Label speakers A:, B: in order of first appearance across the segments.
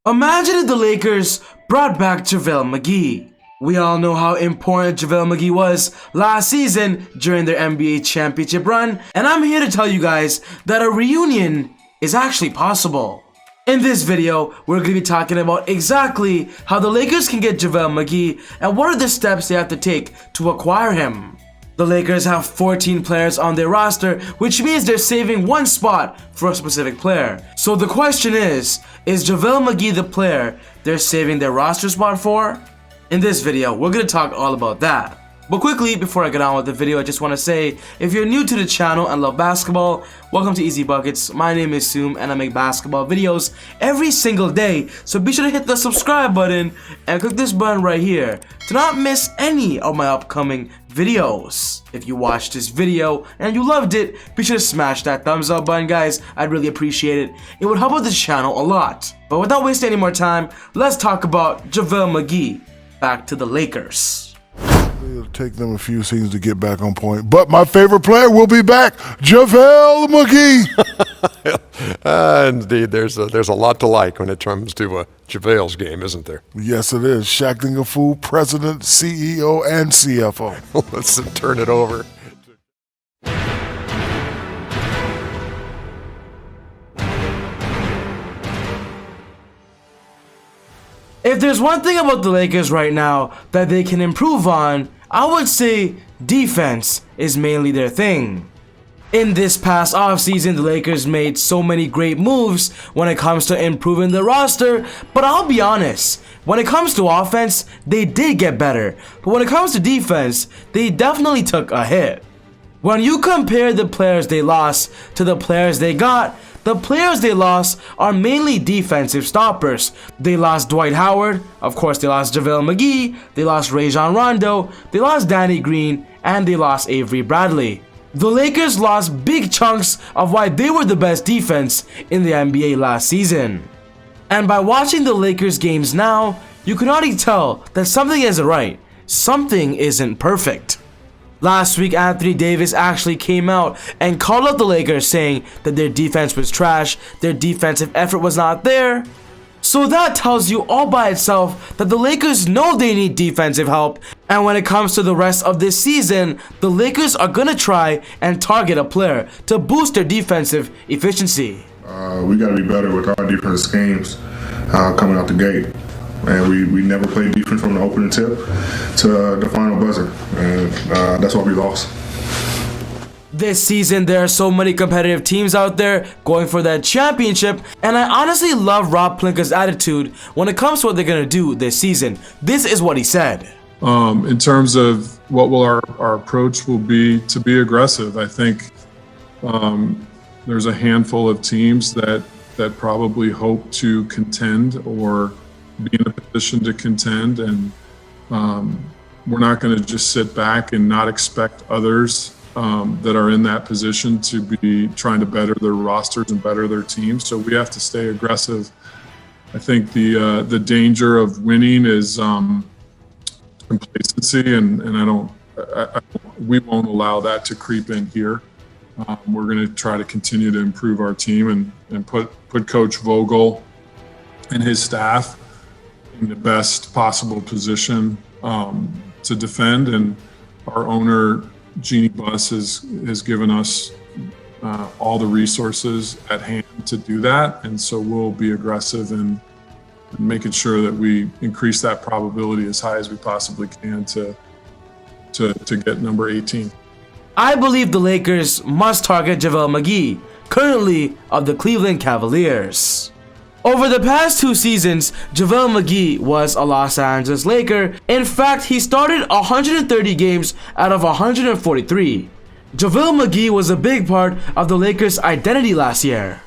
A: Imagine if the Lakers brought back Javale Mcgee. We all know how important Javale Mcgee was last season during their NBA championship run, and I'm here to tell you guys that a reunion is actually possible. In this video, we're going to be talking about exactly how the Lakers can get Javale Mcgee and what are the steps they have to take to acquire him. The Lakers have 14 players on their roster, which means they're saving one spot for a specific player. So the question is Javale Mcgee the player they're saving their roster spot for? In this video, we're going to talk all about that. But quickly, before I get on with the video, I just want to say, if you're new to the channel and love basketball, welcome to ezBUCKETz. My name is Soom and I make basketball videos every single day. So be sure to hit the subscribe button and click this button right here to not miss any of my upcoming videos. If you watched this video and you loved it, be sure to smash that thumbs up button, guys. I'd really appreciate it. It would help out the channel a lot. But without wasting any more time, let's talk about Javale Mcgee. Back to the Lakers.
B: It'll take them a few seasons to get back on point, but my favorite player will be back, Javale Mcgee.
C: Indeed, there's a lot to like when it comes to Javale's game, isn't there?
B: Yes, it is. Shacking a fool, president, CEO, and CFO.
C: Let's turn it over.
A: If there's one thing about the Lakers right now that they can improve on, I would say defense is mainly their thing. In this past offseason, the Lakers made so many great moves when it comes to improving the roster, but I'll be honest, when it comes to offense, they did get better, but when it comes to defense, they definitely took a hit. When you compare the players they lost to the players they got, the players they lost are mainly defensive stoppers. They lost Dwight Howard, of course they lost Javale Mcgee, they lost Rajon Rondo, they lost Danny Green, and they lost Avery Bradley. The Lakers lost big chunks of why they were the best defense in the NBA last season. And by watching the Lakers games now, you can already tell that something isn't right. Something isn't perfect. Last week, Anthony Davis actually came out and called out the Lakers, saying that their defense was trash, their defensive effort was not there. So that tells you all by itself that the Lakers know they need defensive help, and when it comes to the rest of this season, the Lakers are gonna try and target a player to boost their defensive efficiency.
D: We got to be better with our defensive schemes coming out the gate. And we never played defense from the opening tip to the final buzzer, and that's why we lost.
A: This season, there are so many competitive teams out there going for that championship, and I honestly love Rob Pelinka's attitude when it comes to what they're going to do this season. This is what he said.
E: In terms of what will our approach will be to be aggressive, I think there's a handful of teams that probably hope to contend or be in a position to contend, and we're not going to just sit back and not expect others that are in that position to be trying to better their rosters and better their teams. So we have to stay aggressive. I think the danger of winning is complacency, and we won't allow that to creep in here. We're going to try to continue to improve our team and put Coach Vogel and his staff in the best possible position to defend, and our owner Jeannie Buss has given us all the resources at hand to do that, and so we'll be aggressive in making sure that we increase that probability as high as we possibly can to get number 18.
A: I believe the Lakers must target Javale Mcgee, currently of the Cleveland Cavaliers. Over the past 2 seasons, Javale Mcgee was a Los Angeles Laker. In fact, he started 130 games out of 143. Javale Mcgee was a big part of the Lakers' identity last year.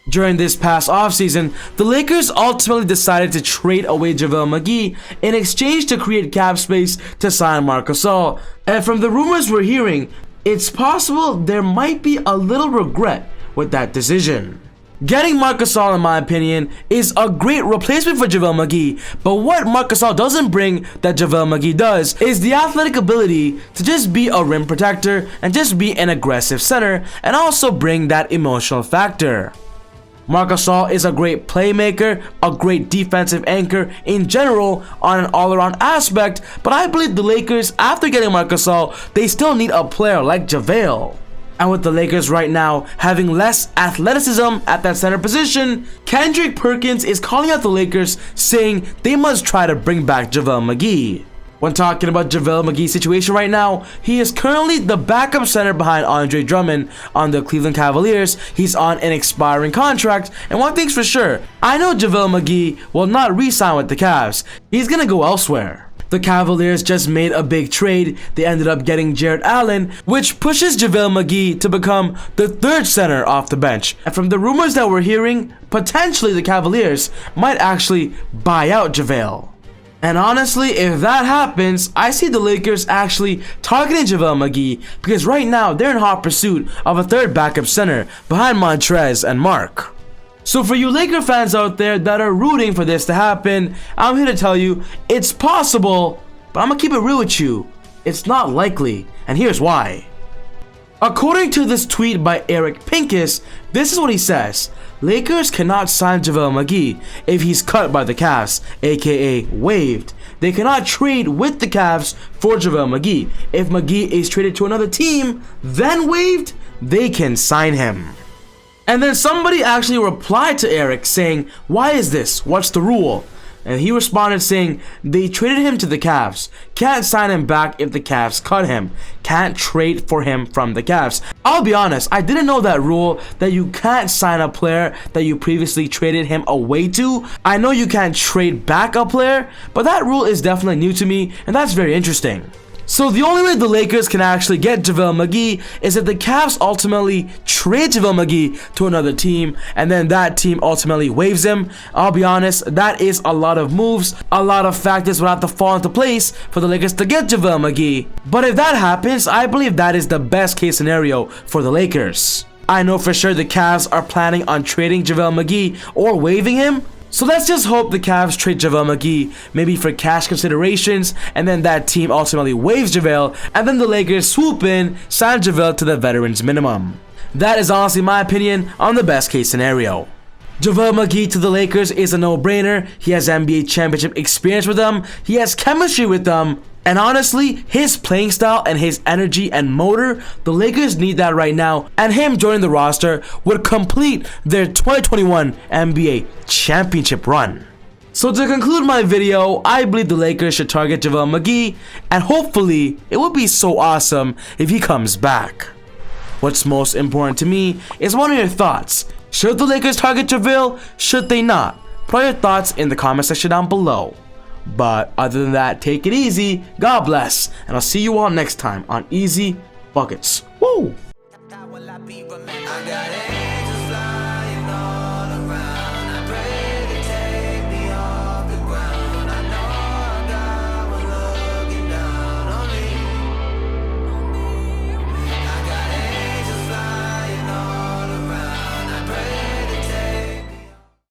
A: During this past offseason, the Lakers ultimately decided to trade away Javale Mcgee in exchange to create cap space to sign Marc Gasol. And from the rumors we're hearing, it's possible there might be a little regret with that decision. Getting Marc Gasol, in my opinion, is a great replacement for Javale Mcgee, but what Marc Gasol doesn't bring that Javale Mcgee does is the athletic ability to just be a rim protector and just be an aggressive center, and also bring that emotional factor. Marc Gasol is a great playmaker, a great defensive anchor in general on an all-around aspect, but I believe the Lakers, after getting Marc Gasol, they still need a player like JaVale. And with the Lakers right now having less athleticism at that center position, Kendrick Perkins is calling out the Lakers, saying they must try to bring back Javale Mcgee. When talking about JaVale Mcgee's situation right now, he is currently the backup center behind Andre Drummond on the Cleveland Cavaliers. He's on an expiring contract, and one thing's for sure, I know JaVale Mcgee will not re-sign with the Cavs. He's gonna go elsewhere. The Cavaliers just made a big trade. They ended up getting Jarrett Allen, which pushes JaVale Mcgee to become the third center off the bench. And from the rumors that we're hearing, potentially the Cavaliers might actually buy out JaVale. And honestly, if that happens, I see the Lakers actually targeting JaVale Mcgee because right now they're in hot pursuit of a third backup center behind Montrez and Mark. So for you Laker fans out there that are rooting for this to happen, I'm here to tell you it's possible, but I'm gonna keep it real with you. It's not likely, and here's why. According to this tweet by Eric Pincus, this is what he says: Lakers cannot sign JaVale Mcgee if he's cut by the Cavs, aka waived. They cannot trade with the Cavs for JaVale Mcgee. If Mcgee is traded to another team, then waived, they can sign him. And then somebody actually replied to Eric saying, why is this? What's the rule? And he responded saying, they traded him to the Cavs. Can't sign him back if the Cavs cut him. Can't trade for him from the Cavs. I'll be honest, I didn't know that rule, that you can't sign a player that you previously traded him away to. I know you can't trade back a player, but that rule is definitely new to me, and that's very interesting. So the only way the Lakers can actually get JaVale Mcgee is if the Cavs ultimately trade JaVale Mcgee to another team, and then that team ultimately waives him. I'll be honest, that is a lot of moves, a lot of factors would have to fall into place for the Lakers to get JaVale Mcgee. But if that happens, I believe that is the best case scenario for the Lakers. I know for sure the Cavs are planning on trading JaVale Mcgee or waiving him. So let's just hope the Cavs trade JaVale Mcgee, maybe for cash considerations, and then that team ultimately waives JaVale, and then the Lakers swoop in, sign JaVale to the veterans minimum. That is honestly my opinion on the best case scenario. JaVale Mcgee to the Lakers is a no-brainer. He has NBA championship experience with them, he has chemistry with them, and honestly, his playing style and his energy and motor, the Lakers need that right now, and him joining the roster would complete their 2021 NBA championship run. So to conclude my video, I believe the Lakers should target JaVale Mcgee, and hopefully, it would be so awesome if he comes back. What's most important to me is what are your thoughts? Should the Lakers target JaVale? Should they not? Put your thoughts in the comment section down below. But other than that, take it easy, God bless, and I'll see you all next time on Easy Buckets. Woo!